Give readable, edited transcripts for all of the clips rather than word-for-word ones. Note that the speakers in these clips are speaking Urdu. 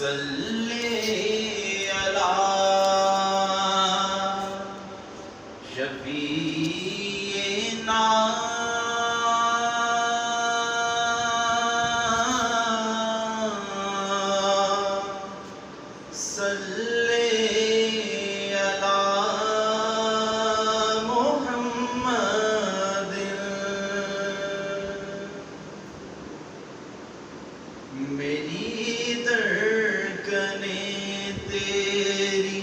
صلی علی شفیعنا صلی علی محمد میری دھڑکنیں تیری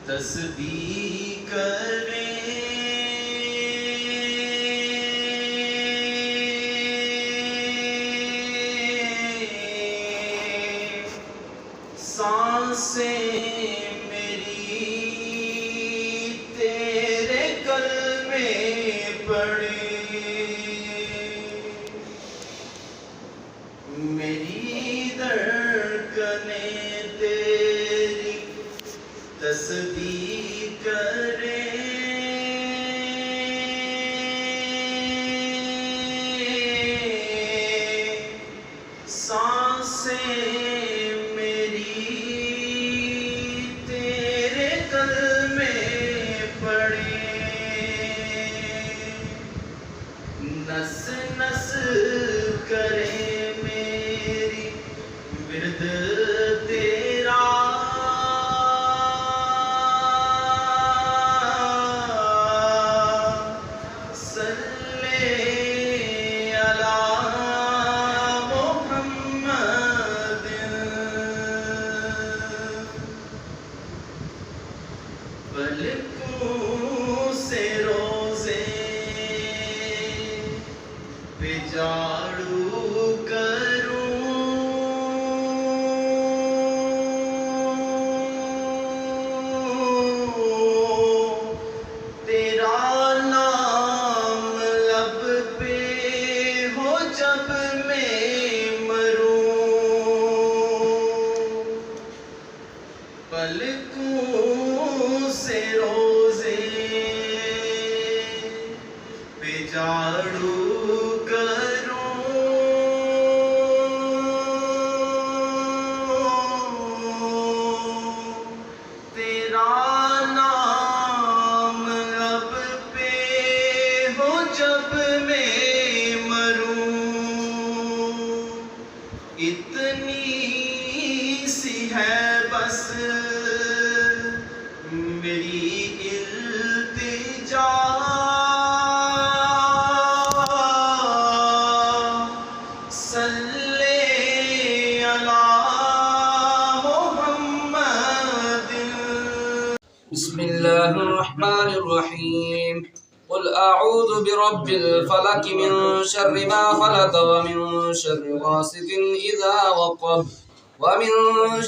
تسبیح کریں، سانسیں میری تیرے کلمے پڑھیں، میری دھڑکنیں تیری تسبیح کریں، سانسیں میری تیرے کلمے پڑھیں، نس نس کرے میری ورد تیرا، صلی علی محمد، پلکوں سے روزے پہ جھاڑو کروں، تیرا نام لب پہ ہو جب میں مروں، پلکوں سے روزے پہ جھاڑو جب میں مروں، اتنی سی ہے بس میری التجا، صلی علی محمد۔ بسم الله الرحمن الرحيم. قل أعوذ برب الفلق من شر ما خلق ومن شر غاسق إذا وقب ومن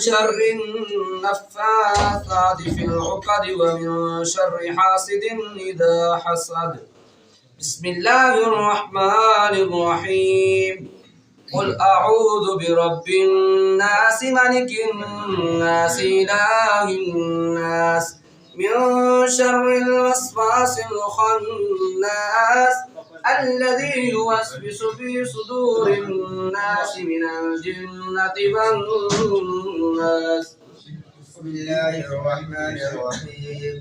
شر النفاثات في العقد ومن شر حاسد إذا حسد. بسم الله الرحمن الرحيم. قل أعوذ برب الناس ملك الناس إله الناس من شر الوسواس الخناس الذي يوسوس في صدور الناس من الجنة والناس. بسم الله الرحمن الرحيم.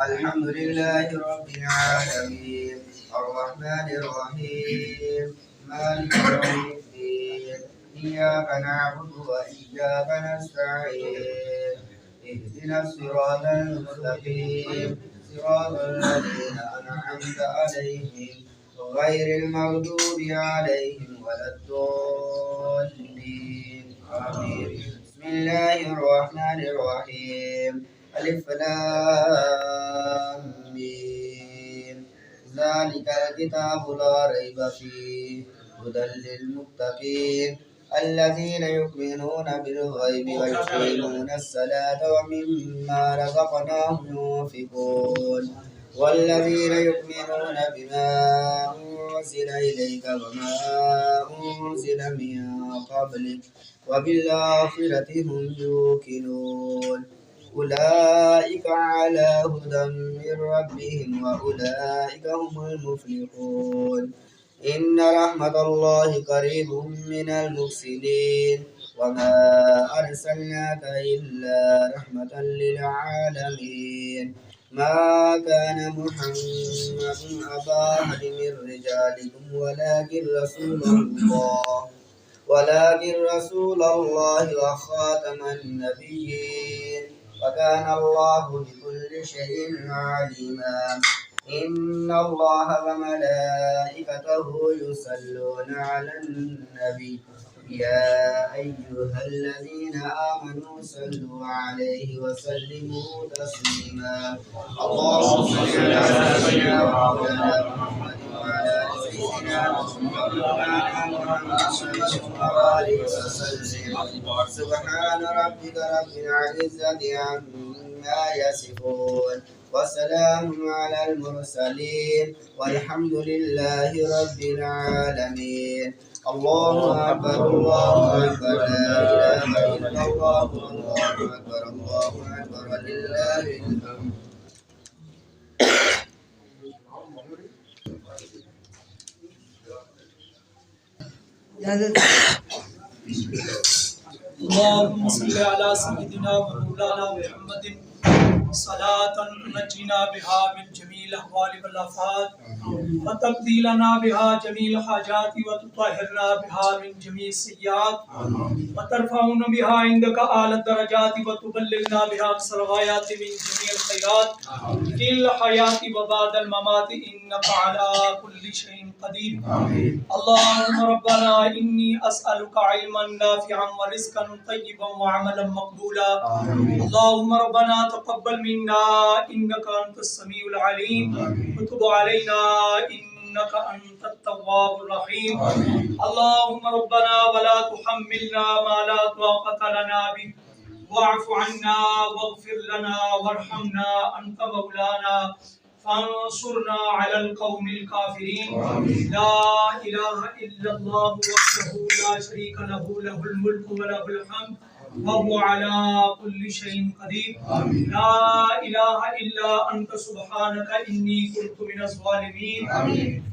الحمد لله رب العالمين الرحمن الرحيم مالك يوم الدين إياك نعبد وإياك نستعين اهدنا الصراط المستقيم صراط الذين أنعمت عليهم غير المغضوب عليهم ولا الضالين آمين. بسم الله الرحمن الرحيم. ألف لام ميم. ذلك الكتاب لا ريب فيه هدى للمتقين الذين يؤمنون بالغيب ويقيمون الصلاة ومما رزقناهم ينفقون والذين يؤمنون بما أنزل إليك وما أنزل من قبلك وبالآخرة هم يوقنون أولئك على هدى من ربهم وأولئك هم المفلحون. إن رحمة الله قريب من المحسنين وما أرسلناك إلا رحمة للعالمين ما كان محمد أبا أحد من رجالكم ولكن رسول الله وخاتم النبيين وكان الله بكل شيء عليما إن الله وملائكته يصلون على النبي يا أيها الذين آمنوا صلوا عليه وسلموا تسليما اللهم صل على سيدنا محمد وعلى آل سيدنا محمد وسلم سبحان ربك رب العزة عما يصفون وسلام على المرسلين والحمد لله رب العالمين الله أكبر الله أكبر لا إله إلا الله الله أكبر لله الحمد اللهم صل على سيدنا ومولانا محمد صلاة تنجينا بها من جميع الأهوال والآفات وتقضي لنا بها جميع الحاجات وتطهرنا بها من جميع السيئات وترفعنا بها عندك أعلى الدرجات وتبلغنا بها أقصى الغايات من جميع الخيرات في الحياة وبعد الممات إنك على كل شيء قدير اللهم ربنا إني أسألك علما نافعا ورزقا طيبا وعملا مقبولا اللهم ربنا تقبل منا إنك أنت السميع العليم وتب علينا إنك أنت التواب الرحيم اللهم ربنا ولا تحملنا ما لا طاقة لنا به واعف عنا واغفر لنا وارحمنا أنت مولانا فانصرنا على القوم الكافرين لا إله إلا الله وحده لا شريك له له الملك وله الحمد وهو على كل شيء قدير لا إله إلا أنت سبحانك إني كنت من الظالمين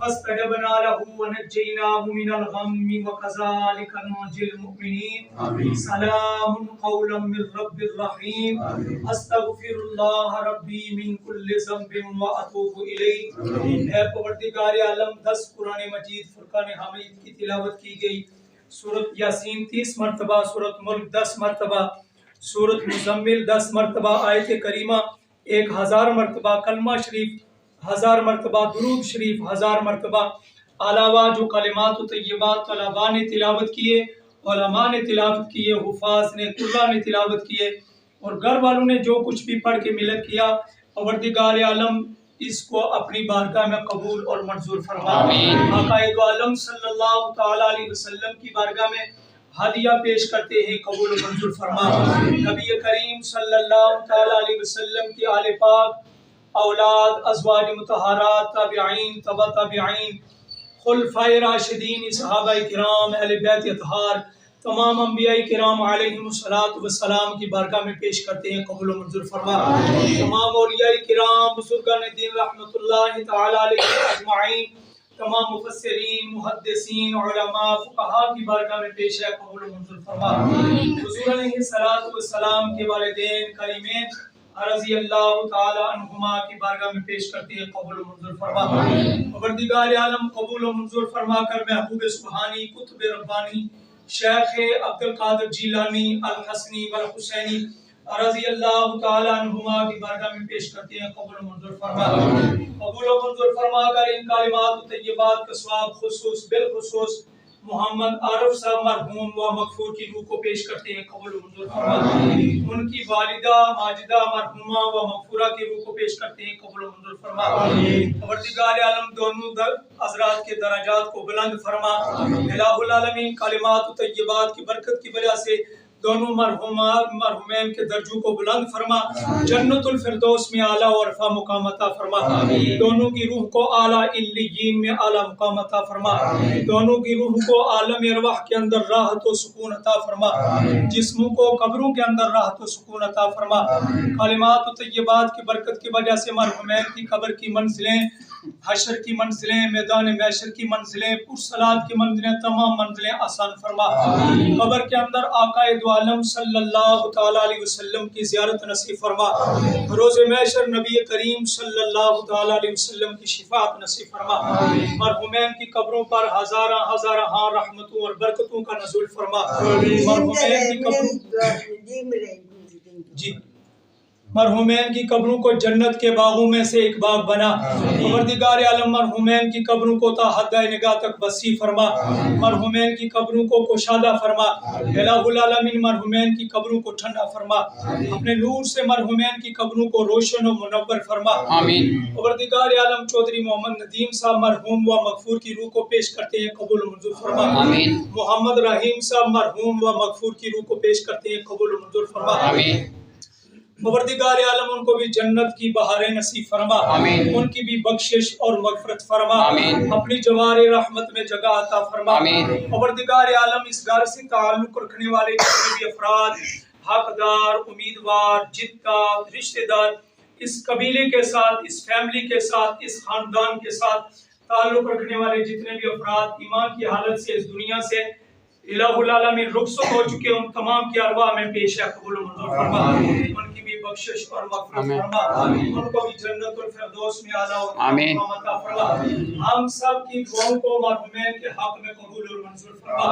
فاستجبنا له ونجيناه من الغم وكذلك ننجي المؤمنين سلام قولا من رب رحيم استغفر الله ربي من كل ذنب وأتوب إليه اے پروردگار عالم 10 قرآن مجید فرقان حمید کی تلاوت کی گئی سورت یاسین 30 مرتبہ سورت ملک 10 مرتبہ سورت مزمل 10 مرتبہ آیت کریمہ 1000 مرتبہ کلمہ شریف 1000 مرتبہ درود شریف 1000 مرتبہ علاوہ جو کلمات و طیبات طلباء نے تلاوت کیے علماء نے تلاوت کیے حفاظ نے طلباء نے تلاوت کیے اور گھر والوں نے جو کچھ بھی پڑھ کے ملت کیا پروردگار عالم اس کو اپنی بارگاہ میں قبول اور منظور فرما آقا دو عالم صلی اللہ تعالی علیہ وسلم کی بارگاہ میں ہدیہ پیش کرتے ہیں قبول و منظور فرما نبی کریم صلی اللہ تعالی علیہ وسلم کی آل پاک اولاد ازواج مطہرات تابعین تبع تابعین خلفائے راشدین صحابہ کرام اہل بیت اطہار تمام انبیاء کرام علیہم السلام کی بارگاہ میں پیش کرتے ہیں قبول و منظور فرما تمام اولیاء کرام بزرگان دین رحمت اللہ تعالی علیہ اجمعین تمام مفسرین محدثین علماء فقہاء کی بارگاہ میں پیش ہے قبول و منظور فرما حضور علیہ السلام کے والدین کریمین رضی اللہ تعالی عنہما کی بارگاہ میں پیش کرتے ہیں قبول و منظور فرما پروردگار عالم قبول و منظور فرما کر محبوب سبحانی قطب ربانی شیخ عبد القادر جیلانی الحسنی والحسینی رضی اللہ تعالی عنہما کی بارگاہ میں پیش کرتے ہیں قبول و منظور فرما قبول و منظور فرما کر ان کلمات و طیبات کا ثواب خصوص بالخصوص محمد عارف صاحب مرحوم و مغفور کی روح کو پیش کرتے ہیں قبول و منظور فرما ان کی والدہ ماجدہ مرحومہ و مغفورہ کی روح کو پیش کرتے ہیں قبول و منظور فرما پروردگار عالم دونوں حضرات کے درجات کو بلند فرما الہ العالمین کلمات و طیبات کی برکت کی وجہ سے دونوں مرحومین کے درجوں کو بلند فرما، جنت الفردوس میں اعلیٰ و عرفہ مقام عطا فرما، دونوں کی روح کو اعلیٰ علیین میں اعلیٰ مقام عطا فرما، دونوں کی روح کو عالم ارواح کے اندر راحت و سکون عطا فرما، جسموں کو قبروں کے اندر راحت و سکون عطا فرما۔ کلمات و طیبات کی برکت کی وجہ سے مرحومین کی قبر کی منزلیں، حشر کی منزلیں، میدان محشر کی منزلیں، پرصلات کی منزلیں، تمام منزلیں آسان فرما۔ قبر کے اندر آقا دو عالم صلی اللہ تعالیٰ علیہ وسلم کی زیارت نصیب فرما، روز محشر نبی کریم صلی اللہ تعالیٰ علیہ وسلم کی شفاعت نصیب فرما۔ مرحومین کی قبروں پر ہزارہ رحمتوں اور برکتوں کا نزول فرما۔ مرحومین کی مرحومین کی قبروں کو جنت کے باغوں میں سے ایک باغ بنا۔ پروردگار عالم مرحومین کی قبروں کو تا حد نگاہ تک وسیع فرما، مرحومین کی قبروں کو کشادہ فرما، الہ العالمین مرحومین کی قبروں کو ٹھنڈا فرما، اپنے نور سے مرحومین کی قبروں کو روشن و منور فرما۔ پروردگار عالم چودھری محمد ندیم صاحب مرحوم و مغفور کی روح کو پیش کرتے ہیں، قبول و منظور فرما۔ محمد رحیم صاحب مرحوم و مغفور کی روح کو پیش کرتے ہیں، قبول و منظور فرما۔ پروردگار عالم ان کو بھی جنت کی بہاریں نصیب فرما، ان کی بھی بخشش اور مغفرت فرما، اپنی جوار رحمت میں جگہ عطا فرما۔ پروردگار عالم اس گھر سے تعلق رکھنے والے جتنے بھی افراد، حقدار، امیدوار، جدار، رشتہ دار، اس قبیلے کے ساتھ، اس فیملی کے ساتھ، اس خاندان کے ساتھ تعلق رکھنے والے جتنے بھی افراد ایمان کی حالت سے اس دنیا سے الہ العالمین رخصت ہو چکے، ان تمام کی ارواح میں پیش ہے، قبول و منظور فرما، ان کی بھی بخشش اور مغفرت فرما، ان کو بھی جنت الفردوس میں اعلیٰ مقام عطا فرما۔ ہم سب کی دعاؤں کو مرحومین کے حق میں قبول اور منظور فرما۔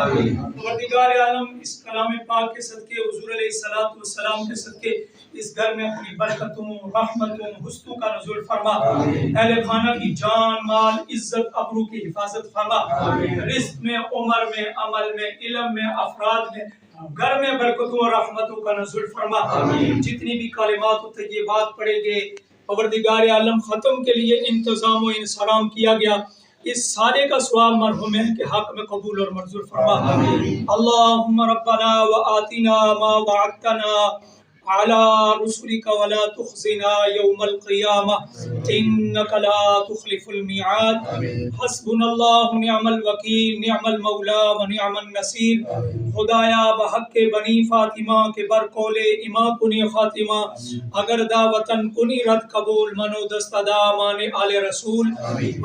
پروردگار عالم اس کلام پاک کے صدقے، حضور علیہ الصلوۃ والسلام کے صدقے اس گھر میں اپنی برکتوں، رحمتوں، حسنوں کا نزول فرما، اہل خانہ کی جان، مال، عزت، ابرو کی حفاظت فرما، رزق میں، عمر میں، عمل میں، علم میں، افراد میں، گھر میں برکتوں اور رحمتوں کا نزول فرما۔ جتنی بھی کلمات و طیبات پڑھے گئے پروردگار عالم ختم کے لیے انتظام و انصرام کیا گیا، اس سارے کا ثواب مرحومین کے حق میں قبول اور منظور فرما۔ اللہم ربنا وآتنا ما وعدتنا على رسلك ولا تخزنا يوم القيامة إنك لا تخلف الميعاد حسبنا الله نعم الوكيل نعم المولى ونعم النصير۔ خدایا بحق بنی فاطمہ کے بر قول اماں کنی خاتمہ، اگر دعوتن کنی رد قبول، منو دست ادا مان آل رسول،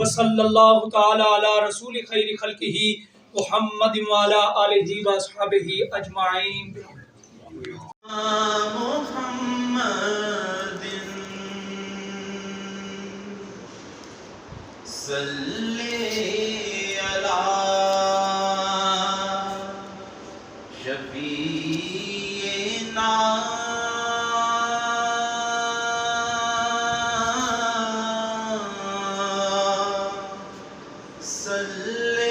وصلی اللہ تعالی علی رسول خیر خلقہ محمد وعلی آلہ واصحابہ اجمعین۔ محمد صلی علی شفیعنا صلی